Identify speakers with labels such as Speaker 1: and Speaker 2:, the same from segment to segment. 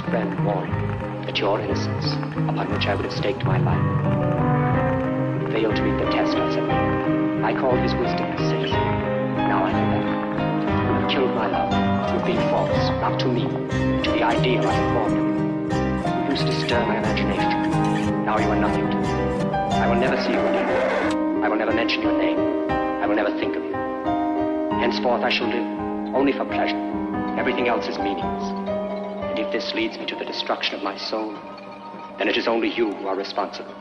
Speaker 1: friend warned that your innocence, upon which I would have staked my life, would fail to meet the test I set. I called his wisdom silly. Now I know better. You have killed my love. You've been false, not to me, to the ideal I have formed of you. You used to stir my imagination. Now you are nothing to me. I will never see you again. I will never mention your name. I will never think of you. Henceforth I shall live only for pleasure. Everything else is meaningless. And if this leads me to the destruction of my soul, then it is only you who are responsible.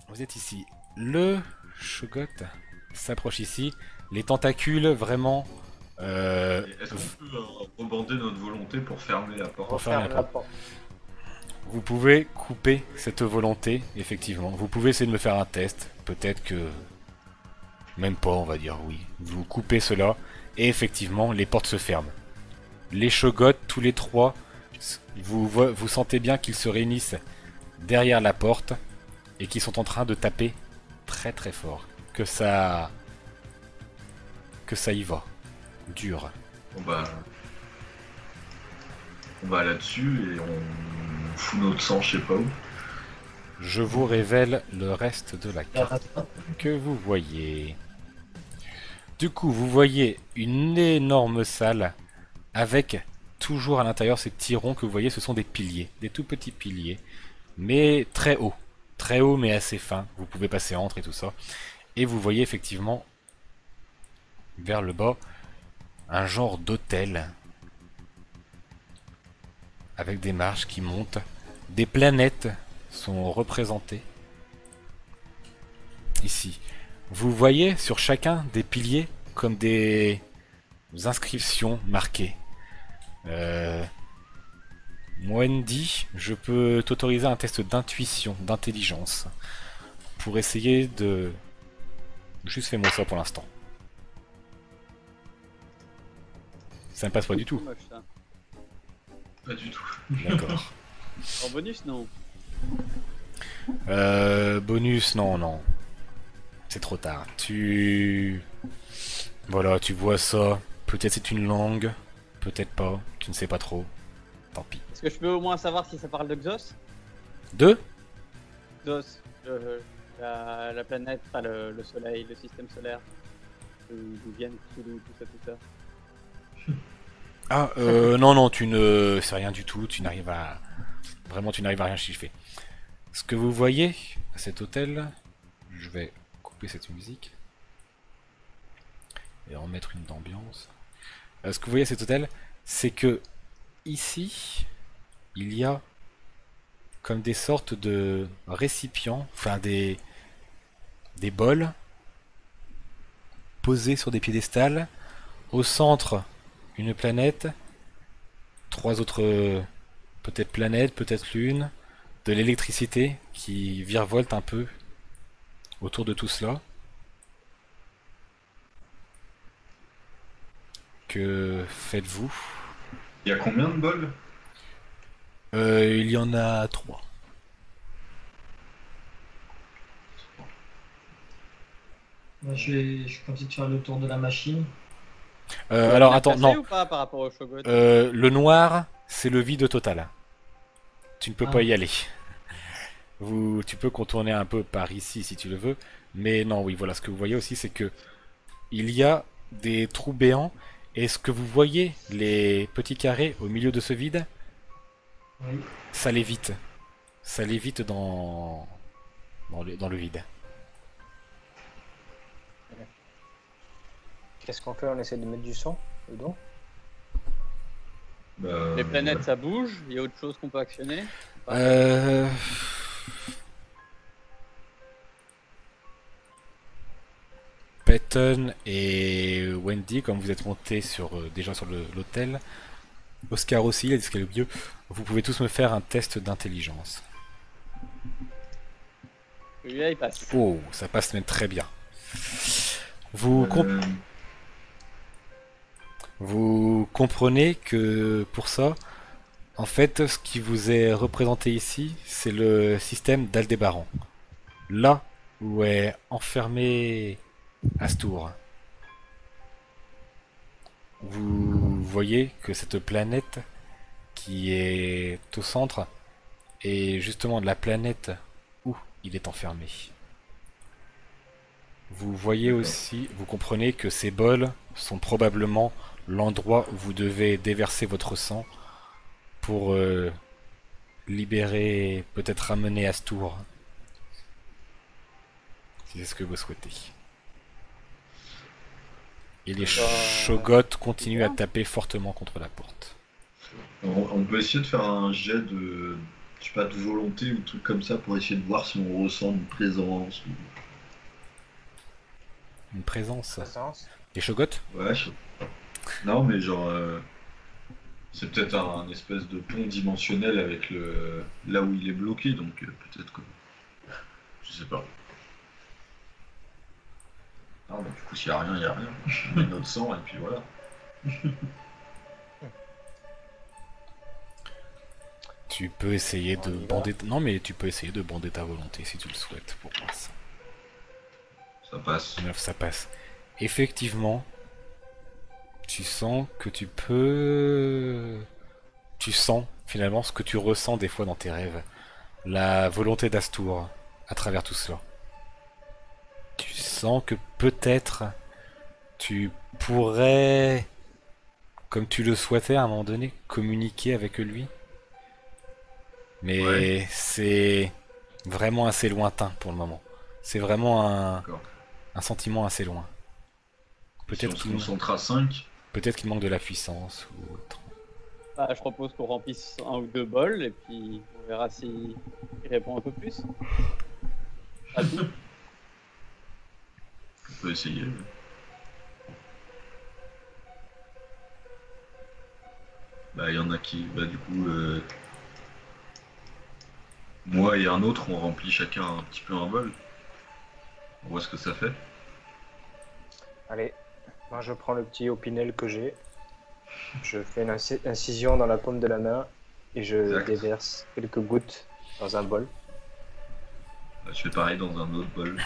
Speaker 2: Vous êtes ici. Le Shogot s'approche ici. Les tentacules vraiment...
Speaker 3: Est-ce qu'on peut rebander notre volonté pour fermer la porte?
Speaker 2: pour fermer la porte. Vous pouvez couper cette volonté, effectivement. Vous pouvez essayer de me faire un test. Peut-être que... Même pas, on va dire oui. Vous coupez cela, et effectivement, les portes se ferment. Les Shogots, tous les trois, vous sentez bien qu'ils se réunissent derrière la porte, et qu'ils sont en train de taper très très fort. Que ça y va. Dur.
Speaker 3: On va là-dessus et on fout notre sang je sais pas où.
Speaker 2: Je vous révèle le reste de la carte que vous voyez. Du coup, vous voyez une énorme salle avec toujours à l'intérieur ces petits ronds que vous voyez, ce sont des piliers, des tout petits piliers, mais très hauts. Très haut mais assez fin, vous pouvez passer entre et tout ça. Et vous voyez effectivement vers le bas un genre d'hôtel avec des marches qui montent. Des planètes sont représentées ici. Vous voyez sur chacun des piliers comme des inscriptions marquées. Wendy, je peux t'autoriser un test d'intuition, d'intelligence, pour essayer de... Juste fais-moi ça pour l'instant. Ça ne passe pas du tout.
Speaker 4: Moche, ça.
Speaker 3: Pas du tout.
Speaker 2: D'accord.
Speaker 4: En bonus, non.
Speaker 2: Bonus, non, non. C'est trop tard. Voilà, tu vois ça. Peut-être c'est une langue, peut-être pas, tu ne sais pas trop. Tant pis.
Speaker 4: Est-ce que je peux au moins savoir si ça parle de Xos?
Speaker 2: Deux?
Speaker 4: Xos, la planète, enfin le soleil, le système solaire. D'où viennent Cthulhu, tout ça.
Speaker 2: Ah, non, non, tu ne sais rien du tout, tu n'arrives à... Vraiment, tu n'arrives à rien chiffrer. Ce que vous voyez à cet hôtel, je vais couper cette musique et remettre une d'ambiance. Ce que vous voyez à cet hôtel, c'est que ici, il y a comme des sortes de récipients, enfin des bols posés sur des piédestals. Au centre, une planète, trois autres peut-être planètes, peut-être lune, de l'électricité qui virevolte un peu autour de tout cela. Que faites-vous?
Speaker 3: Il y a combien de bols?
Speaker 2: Il y en a 3.
Speaker 5: Moi, je continue de faire le tour de la machine.
Speaker 2: Alors attends,
Speaker 4: Placé
Speaker 2: non.
Speaker 4: ou pas par rapport au Shogun?
Speaker 2: Le noir, c'est le vide total. Tu ne peux
Speaker 5: Ah.
Speaker 2: pas y aller. Tu peux contourner un peu par ici si tu le veux. Mais non, oui, voilà, ce que vous voyez aussi, c'est que il y a des trous béants. Et ce que vous voyez, les petits carrés au milieu de ce vide,
Speaker 5: Oui.
Speaker 2: ça l'évite. Ça l'évite dans le vide.
Speaker 6: Qu'est-ce qu'on fait? On essaie de mettre du son dedans?
Speaker 4: Les planètes ça bouge, il y a autre chose qu'on peut actionner?
Speaker 2: Peyton et Wendy, comme vous êtes montés déjà sur l'hôtel, Oscar aussi, il a dit ce qu'il est au milieu, vous pouvez tous me faire un test d'intelligence.
Speaker 4: Celui-là il passe.
Speaker 2: Oh, ça passe même très bien. Vous comprenez que pour ça, En fait, ce qui vous est représenté ici, c'est le système d'Aldébaran. Là où est enfermé Astour, vous voyez que cette planète qui est au centre est justement la planète où il est enfermé. Vous voyez aussi, vous comprenez que ces bols sont probablement l'endroit où vous devez déverser votre sang pour libérer, peut-être ramener Astour. Si c'est ce que vous souhaitez. Et les Shoggoths continuent à taper fortement contre la porte.
Speaker 3: On peut essayer de faire un jet de, je sais pas, de volonté ou de trucs comme ça pour essayer de voir si on ressent une présence.
Speaker 2: Une présence.
Speaker 6: Présence.
Speaker 2: Les Shoggoths?
Speaker 3: Ouais, non, mais genre, c'est peut-être un espèce de pont dimensionnel avec le là où il est bloqué, donc peut-être que, je sais pas. Ah, bah, du coup, s'il y a rien, il y a rien. On met notre sang et puis voilà.
Speaker 2: Tu peux essayer de bander... Non, mais tu peux essayer de bander ta volonté si tu le souhaites pour voir ça.
Speaker 3: Ça passe.
Speaker 2: 9, ça passe. Effectivement, tu sens que tu peux... Tu sens finalement ce que tu ressens des fois dans tes rêves. La volonté d'Astour à travers tout cela. Tu sens que peut-être tu pourrais, comme tu le souhaitais à un moment donné, communiquer avec lui. Mais
Speaker 3: Ouais.
Speaker 2: c'est vraiment assez lointain pour le moment. C'est vraiment
Speaker 3: D'accord.
Speaker 2: un sentiment assez loin.
Speaker 3: Si on
Speaker 2: Peut-être
Speaker 3: se
Speaker 2: qu'il
Speaker 3: concentre à 5,
Speaker 2: qu'il manque de la puissance ou autre.
Speaker 4: Bah, je propose qu'on remplisse un ou deux bols et puis on verra s'il répond un peu plus. À tout.
Speaker 3: on peut essayer. Bah, il y en a qui, bah, du coup, moi et un autre, on remplit chacun un petit peu un bol. On voit ce que ça fait.
Speaker 6: Allez, moi je prends le petit opinel que j'ai. Je fais une incision dans la paume de la main et je
Speaker 3: Exact.
Speaker 6: déverse quelques gouttes dans un bol.
Speaker 3: Bah, je fais pareil dans un autre bol.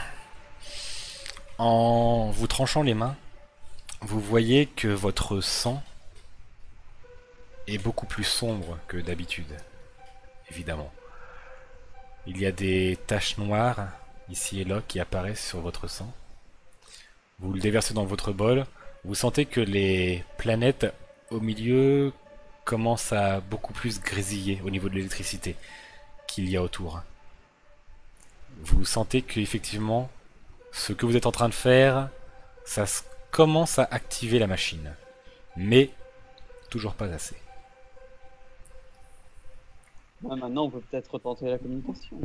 Speaker 2: En vous tranchant les mains, vous voyez que votre sang est beaucoup plus sombre que d'habitude, évidemment. Il y a des taches noires, ici et là, qui apparaissent sur votre sang. Vous le déversez dans votre bol. Vous sentez que les planètes au milieu commencent à beaucoup plus grésiller au niveau de l'électricité qu'il y a autour. Vous sentez qu'effectivement, ce que vous êtes en train de faire, ça commence à activer la machine. Mais toujours pas assez.
Speaker 4: Ouais, maintenant, on peut peut-être tenter la communication.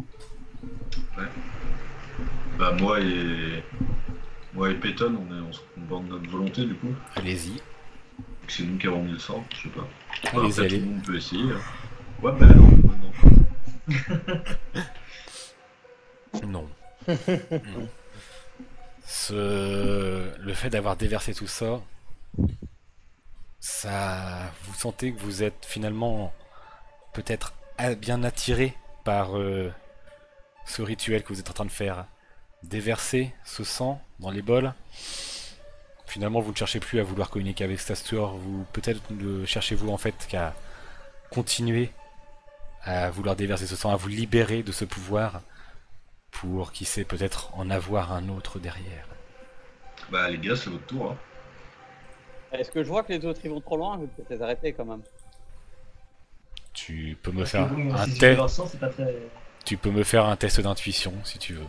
Speaker 3: Bah, moi et Peyton, on bande notre volonté du coup.
Speaker 2: Allez-y.
Speaker 3: C'est nous qui avons mis le sang, je sais pas.
Speaker 2: Allez-y,
Speaker 3: Après,
Speaker 2: allez.
Speaker 3: tout le monde peut essayer. Hein. Ouais, bah non, non.
Speaker 2: Non. Non. Le fait d'avoir déversé tout ça, vous sentez que vous êtes finalement peut-être bien attiré par ce rituel que vous êtes en train de faire. Déverser ce sang dans les bols. Finalement, vous ne cherchez plus à vouloir communiquer avec Astour. Vous peut-être ne cherchez-vous en fait qu'à continuer à vouloir déverser ce sang, à vous libérer de ce pouvoir pour, qui sait, peut-être en avoir un autre derrière.
Speaker 3: Bah, les gars, c'est votre tour. Hein.
Speaker 4: Est-ce que je vois que les autres ils vont trop loin? Je vais peut-être les arrêter quand même.
Speaker 2: Tu peux me
Speaker 5: Parce que
Speaker 2: faire
Speaker 5: bon,
Speaker 2: un
Speaker 5: si tu
Speaker 2: test.
Speaker 5: leur sens, c'est pas très.
Speaker 2: Tu peux me faire un test d'intuition si tu veux.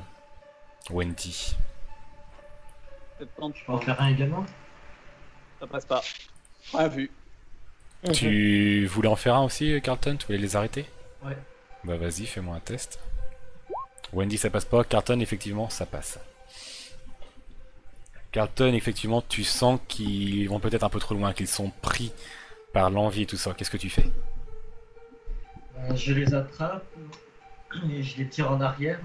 Speaker 2: Wendy.
Speaker 4: Peut-être quand
Speaker 5: Je peux en faire un également.
Speaker 4: ça passe pas. Rien vu.
Speaker 2: Tu voulais en faire un aussi, Carlton? Tu voulais les arrêter?
Speaker 5: Ouais.
Speaker 2: Bah vas-y, fais-moi un test. Wendy, ça passe pas. Carlton, effectivement, ça passe. Carlton, effectivement, tu sens qu'ils vont peut-être un peu trop loin, qu'ils sont pris par l'envie et tout ça. Qu'est-ce que tu fais?
Speaker 5: Je les attrape et je les tire en arrière.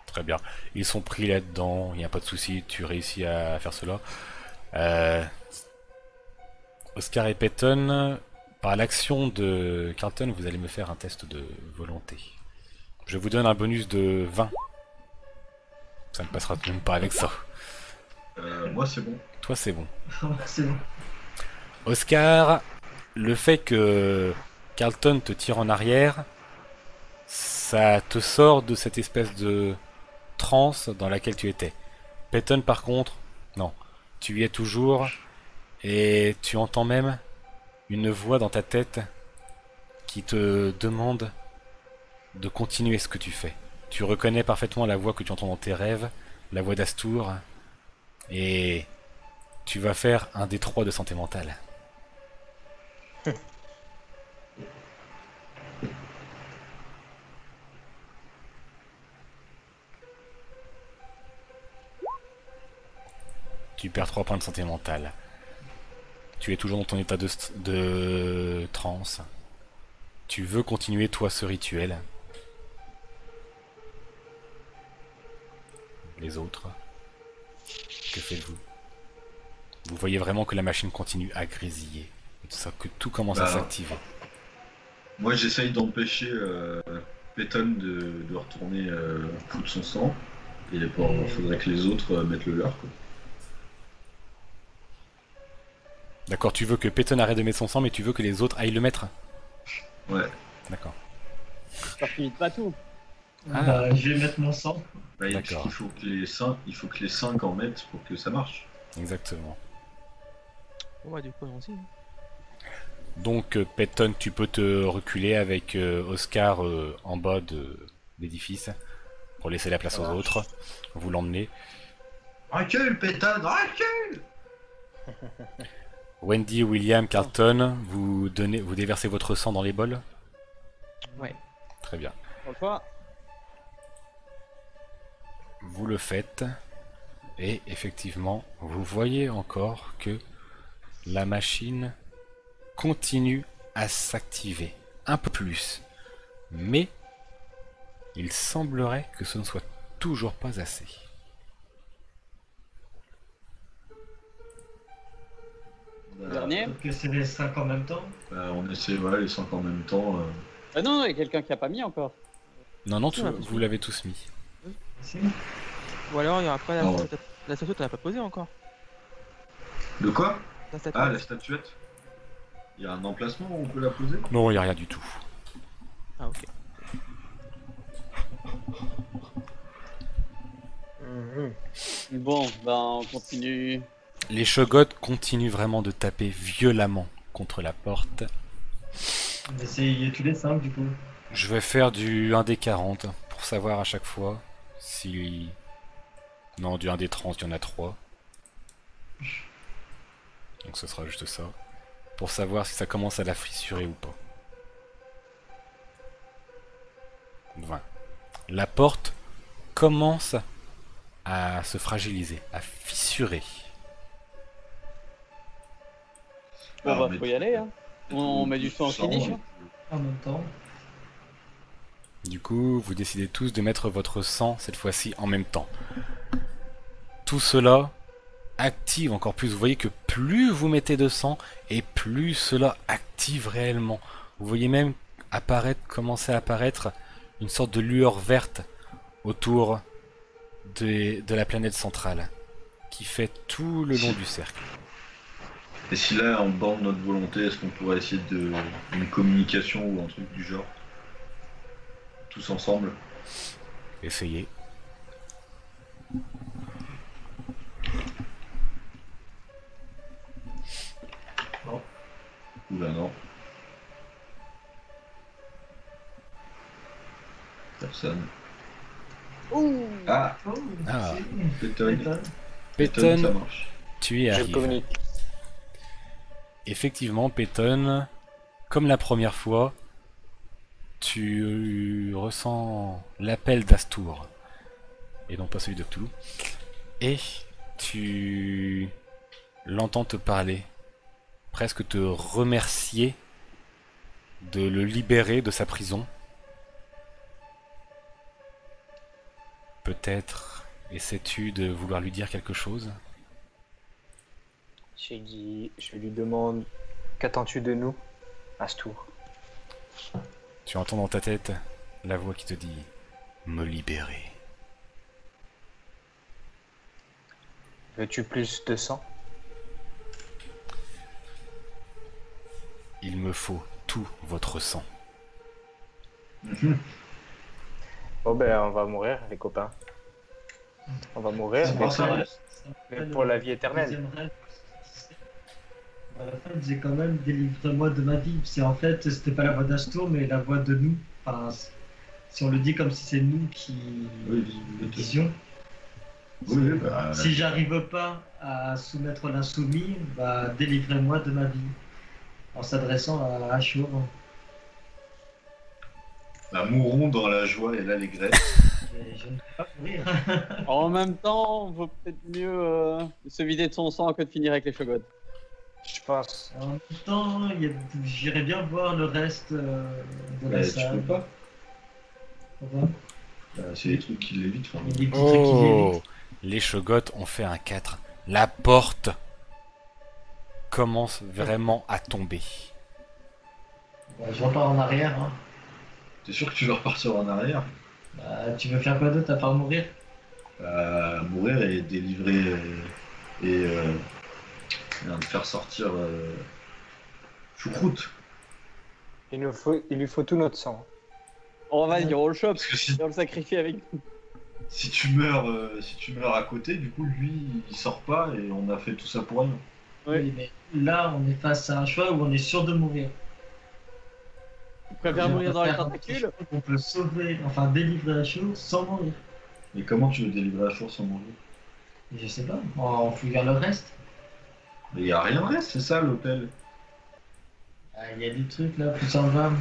Speaker 2: Très bien. Ils sont pris là-dedans, il n'y a pas de souci, tu réussis à faire cela. Oscar et Peyton, Par l'action de Carlton, vous allez me faire un test de volonté. Je vous donne un bonus de 20. Ça ne passera même pas avec ça.
Speaker 3: Moi, c'est bon.
Speaker 2: Toi, c'est bon.
Speaker 5: C'est bon.
Speaker 2: Oscar, le fait que Carlton te tire en arrière, ça te sort de cette espèce de transe dans laquelle tu étais. Peyton, par contre, non. Tu y es toujours, et tu entends même une voix dans ta tête qui te demande de continuer ce que tu fais. Tu reconnais parfaitement la voix que tu entends dans tes rêves, la voix d'Astour, et tu vas faire un des 3 de santé mentale. Tu perds 3 points de santé mentale. Tu es toujours dans ton état de transe. Tu veux continuer, toi, ce rituel. Les autres, que faites-vous? Vous voyez vraiment que la machine continue à grésiller. Et tout ça, que tout commence à s'activer.
Speaker 3: Moi, j'essaye d'empêcher Peyton de retourner foutre son sang. Et il faudrait que les autres mettent le leur, quoi.
Speaker 2: D'accord, tu veux que Peyton arrête de mettre son sang, mais tu veux que les autres aillent le mettre?
Speaker 3: Ouais.
Speaker 2: D'accord.
Speaker 4: J'espère qu'il pas tout.
Speaker 2: Ah.
Speaker 5: Bah, je vais mettre mon sang.
Speaker 3: Bah,
Speaker 2: D'accord.
Speaker 3: il faut que les 5 en mettent pour que ça marche.
Speaker 2: Exactement.
Speaker 7: Bon bah du coup allons-y.
Speaker 2: Donc, Peyton, tu peux te reculer avec Oscar en bas d'édifice pour laisser la place aux autres. Vous l'emmenez.
Speaker 3: Recule, Peyton, recule!
Speaker 2: Wendy, William, Carlton, vous déversez votre sang dans les bols?
Speaker 7: Ouais.
Speaker 2: Très bien.
Speaker 4: Pourquoi?
Speaker 2: Vous le faites. Et effectivement, vous voyez encore que la machine continue à s'activer. Un peu plus. Mais il semblerait que ce ne soit toujours pas assez.
Speaker 4: Dernier?
Speaker 5: Peut-être que c'est les 5 en même temps.
Speaker 3: On essaie les 5 en même temps.
Speaker 4: Ah non, il y a quelqu'un qui a pas mis encore.
Speaker 2: Non, non,
Speaker 7: Si, on a tous
Speaker 2: vous
Speaker 7: mis.
Speaker 2: l'avez tous mis.
Speaker 5: Si.
Speaker 7: Ou alors il y aura pas
Speaker 3: Ah ouais.
Speaker 7: la statue, t'en as pas posé encore.
Speaker 3: De quoi?
Speaker 7: La statue.
Speaker 3: Ah, la statuette. Il y a un emplacement où on peut la poser?
Speaker 2: Non, il n'y a rien du tout.
Speaker 7: Ah ok.
Speaker 4: Bon, ben on continue.
Speaker 2: Les Shogots continuent vraiment de taper violemment contre la porte.
Speaker 5: On essaye tous les 5 du coup.
Speaker 2: Je vais faire du 1d40 pour savoir à chaque fois si... Non, du 1d30, il y en a 3. Donc ce sera juste ça. Pour savoir si ça commence à la fissurer ou pas. 20. La porte commence à se fragiliser, à fissurer.
Speaker 4: Bon,
Speaker 3: Alors,
Speaker 4: bah faut y aller, hein. On met du sang en finish. Hein.
Speaker 5: En même temps.
Speaker 2: Du coup, vous décidez tous de mettre votre sang, cette fois-ci, en même temps. Tout cela active encore plus. Vous voyez que plus vous mettez de sang, et plus cela active réellement. Vous voyez même commencer à apparaître une sorte de lueur verte autour de la planète centrale, qui fait tout le long du cercle.
Speaker 3: Et si là on bande notre volonté, est-ce qu'on pourrait essayer une communication ou un truc du genre? Tous ensemble?
Speaker 2: Essayez.
Speaker 3: Oula non. Personne. Ah,
Speaker 5: Oh,
Speaker 2: Ah.
Speaker 5: si.
Speaker 3: Peyton.
Speaker 5: Peyton.
Speaker 2: Peyton,
Speaker 3: Ça marche.
Speaker 2: tu y
Speaker 6: Je
Speaker 2: arrives.
Speaker 6: communique.
Speaker 2: Effectivement, Peyton, comme la première fois, tu ressens l'appel d'Astour, et non pas celui de Cthulhu, et tu l'entends te parler, presque te remercier de le libérer de sa prison. Peut-être essaies-tu de vouloir lui dire quelque chose?
Speaker 6: Je lui demande, qu'attends-tu de nous? Astour.
Speaker 2: Tu entends dans ta tête la voix qui te dit me libérer.
Speaker 6: Veux-tu plus de sang?
Speaker 2: Il me faut tout votre sang.
Speaker 6: Bon ben on va mourir les copains. On va mourir,
Speaker 3: C'est
Speaker 6: mais
Speaker 3: pas ça.
Speaker 6: mais pour la vie éternelle.
Speaker 5: Deuxième rêve. À la fin, il disait quand même délivre-moi de ma vie. C'est en fait, c'était pas la voix d'Astour, mais la voix de nous. Enfin, si on le dit comme si c'est nous qui
Speaker 3: Oui,
Speaker 5: disions.
Speaker 3: oui, bah,
Speaker 5: Si j'arrive pas à soumettre l'insoumis, bah délivrez-moi de ma vie. En s'adressant à Ashur.
Speaker 3: bah, mourons dans la joie et l'allégresse.
Speaker 5: Et je ne peux pas mourir.
Speaker 4: En même temps, vaut peut-être mieux se vider de son sang que de finir avec les Shogots.
Speaker 6: Je pense.
Speaker 5: En même temps, j'irais bien voir le reste de la
Speaker 3: Mais tu
Speaker 5: salle.
Speaker 3: peux pas.
Speaker 5: Pourquoi
Speaker 3: C'est des trucs qui l'évitent. Enfin,
Speaker 5: Il y a des petits trucs qui
Speaker 2: Oh,
Speaker 5: l'évitent.
Speaker 2: les Shogots ont fait un 4. La porte commence vraiment à tomber.
Speaker 5: Bah, je repars en arrière. Hein.
Speaker 3: T'es sûr que tu veux repartir en arrière?
Speaker 5: Bah, tu veux faire quoi d'autre à part mourir?
Speaker 3: Mourir et délivrer et de faire sortir Choucroute.
Speaker 6: Il lui faut tout notre sang.
Speaker 4: On va dire, on le chope,
Speaker 3: Parce que si,
Speaker 4: et on le sacrifie avec nous.
Speaker 3: si tu meurs à côté, du coup lui il sort pas et on a fait tout ça pour rien.
Speaker 4: Oui.
Speaker 5: Oui, mais là, on est face à un choix où on est sûr de mourir.
Speaker 4: Tu préfères mourir dans les tentacules?
Speaker 5: On peut sauver, enfin délivrer la chose sans mourir.
Speaker 3: Mais comment tu veux délivrer la chose sans mourir?
Speaker 5: Et je sais pas, en fouillant le reste.
Speaker 3: Mais il y a rien de reste, c'est ça l'hôtel.
Speaker 5: Il y a des trucs là, plus on va,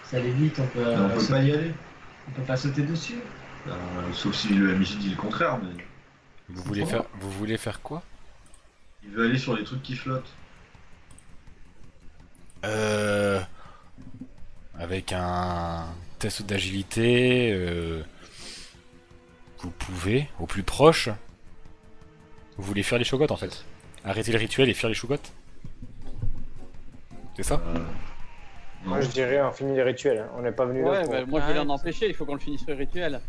Speaker 5: ça allait vite, on peut,
Speaker 3: Mais on peut pas y aller.
Speaker 5: on peut pas sauter dessus.
Speaker 3: Sauf si le MJ dit le contraire, mais
Speaker 2: Vous voulez faire quoi?
Speaker 3: il veut aller sur les trucs qui flottent.
Speaker 2: Avec un test d'agilité, vous pouvez, au plus proche. Vous voulez faire les Shogots en fait. Arrêter le rituel et faire les Shogots. C'est ça?
Speaker 3: Non.
Speaker 6: Moi je dirais on finit les rituels. Hein. On n'est pas venu là
Speaker 4: Ouais,
Speaker 6: pour.
Speaker 4: bah, moi je vais l'en empêcher, il faut qu'on le finisse le rituel.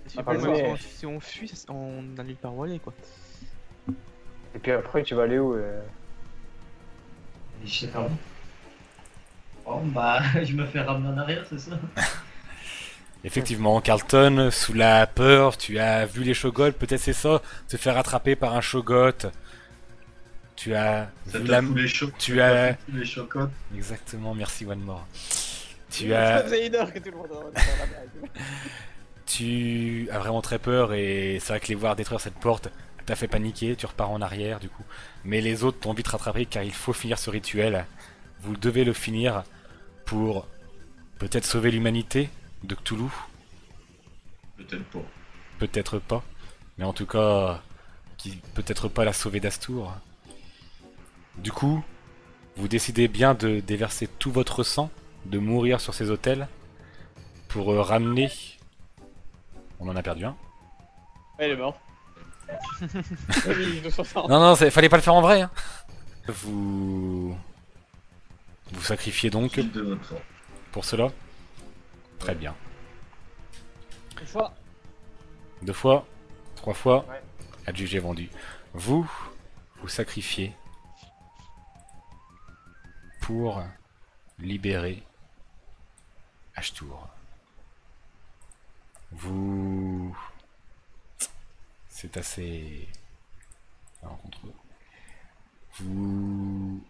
Speaker 7: Si,
Speaker 6: Ah,
Speaker 7: on-
Speaker 6: mais-
Speaker 7: si on fuit, on n'a nulle part où aller quoi.
Speaker 6: Et puis après tu vas aller où
Speaker 5: Et je sais pas. Bon, bah, je me fais ramener en arrière, c'est ça?
Speaker 2: Effectivement, Carlton, sous la peur, tu as vu les Shogots, peut-être c'est ça, te faire attraper par un Shogot. Tu as
Speaker 3: Ça
Speaker 2: vu
Speaker 3: t'a
Speaker 2: la...
Speaker 3: foutu les chocs.
Speaker 2: tu as-
Speaker 3: les chocottes.
Speaker 2: Exactement, merci One More. Tu
Speaker 4: Ça
Speaker 2: as...
Speaker 4: faisait 1 heure que tout le monde dans la blague.
Speaker 2: Tu as vraiment très peur et c'est vrai que les voir détruire cette porte t'a fait paniquer, tu repars en arrière du coup. Mais les autres t'ont vite rattrapé car il faut finir ce rituel. Vous devez le finir pour peut-être sauver l'humanité de Cthulhu,
Speaker 3: Peut-être pas.
Speaker 2: peut-être pas. Mais en tout cas, peut-être pas la sauver d'Astour. Du coup, vous décidez bien de déverser tout votre sang, de mourir sur ces autels pour ramener... On en a perdu un.
Speaker 4: Ouais, il est mort. Oui, 260.
Speaker 2: Non, non, fallait pas le faire en vrai. Hein. Vous sacrifiez donc
Speaker 3: File de notre sang.
Speaker 2: pour cela. Très bien.
Speaker 4: Une fois.
Speaker 2: 2 fois, 3 fois,
Speaker 6: Ouais.
Speaker 2: adjugé vendu. Vous sacrifiez pour libérer Ashtour. C'est assez malencontreux. Vous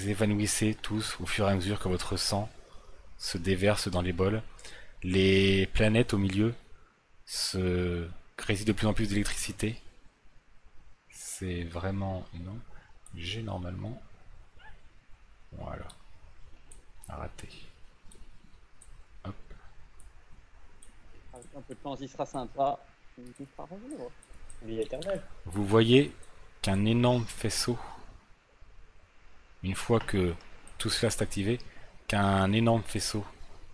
Speaker 2: évanouissez tous au fur et à mesure que votre sang se déverse dans les bols. Les planètes au milieu se grésillent de plus en plus d'électricité. C'est vraiment... Non. J'ai normalement... Voilà. Raté. Hop.
Speaker 4: Avec un peu de temps, il sera sympa. Il sera revenu.
Speaker 6: Vie éternelle.
Speaker 2: Vous voyez qu'un énorme faisceau, une fois que tout cela s'est activé, qu'un énorme faisceau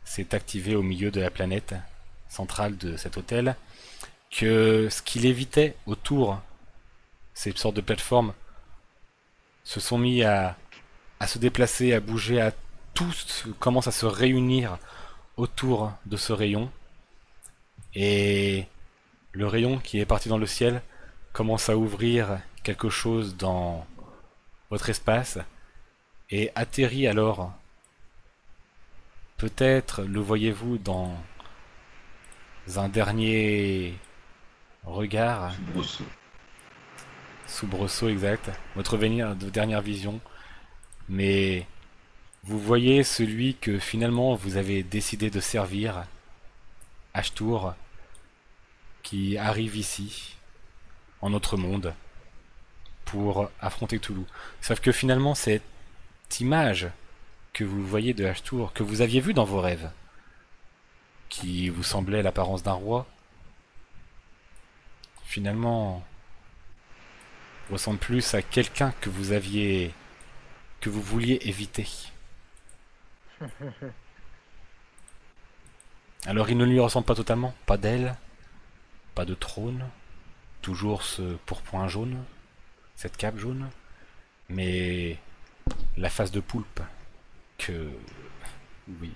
Speaker 2: s'est activé au milieu de la planète centrale de cet hôtel, que ce qu'il évitait autour, ces sortes de plateformes, se sont mis à à se déplacer, à bouger, à tous commencent à se réunir autour de ce rayon. Et le rayon qui est parti dans le ciel commence à ouvrir quelque chose dans votre espace et atterrit alors. Peut-être le voyez-vous dans un dernier regard.
Speaker 3: Soubresaut.
Speaker 2: Soubresaut, exact. Votre dernière vision. Mais vous voyez celui que finalement vous avez décidé de servir, Ashtur, qui arrive ici, en notre monde, pour affronter Toulouse. Sauf que finalement, cette image que vous voyez de Ashtur, que vous aviez vue dans vos rêves, qui vous semblait l'apparence d'un roi, finalement ressemble plus à quelqu'un que vous vouliez éviter. Alors il ne lui ressemble pas totalement, pas d'aile, pas de trône, toujours ce pourpoint jaune, cette cape jaune, mais la face de poulpe que... oui,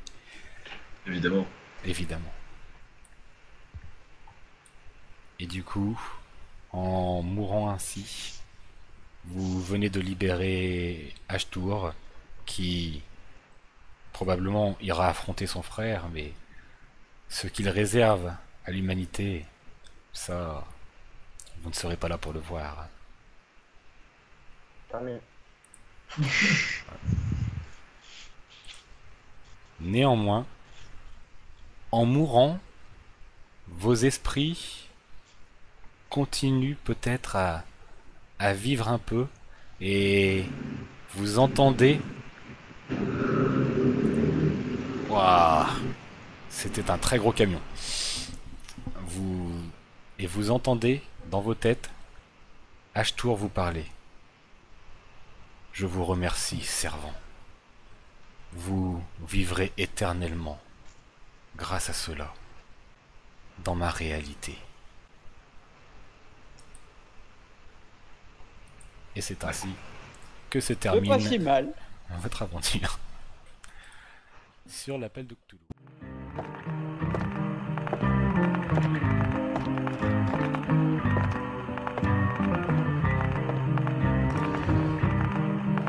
Speaker 3: Évidemment.
Speaker 2: évidemment. Et du coup, en mourant ainsi, vous venez de libérer Ashtur, qui probablement ira affronter son frère, mais ce qu'il réserve à l'humanité, ça, vous ne serez pas là pour le voir.
Speaker 6: Tant mieux.
Speaker 2: Néanmoins, en mourant, vos esprits continuent peut-être à vivre un peu et vous entendez... Waouh, c'était un très gros camion. Vous entendez dans vos têtes Ashtur vous parler. Je vous remercie, servant. Vous vivrez éternellement grâce à cela dans ma réalité. Et c'est ainsi que se
Speaker 4: C'est
Speaker 2: termine
Speaker 4: pas si mal.
Speaker 2: votre aventure sur l'appel de Cthulhu.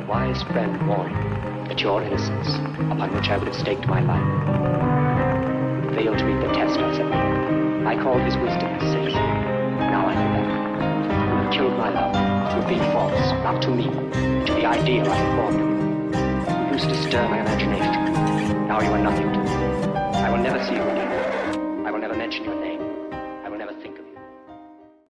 Speaker 1: Wise friend warned me that your innocence, upon which I would have staked my life, failed to meet the test I set. I called his wisdom a citizen. Now I know that. You have killed my love through being false, not to me, but to the ideal I formed of you. You used to stir my imagination. Now you are nothing to me. I will never see you again.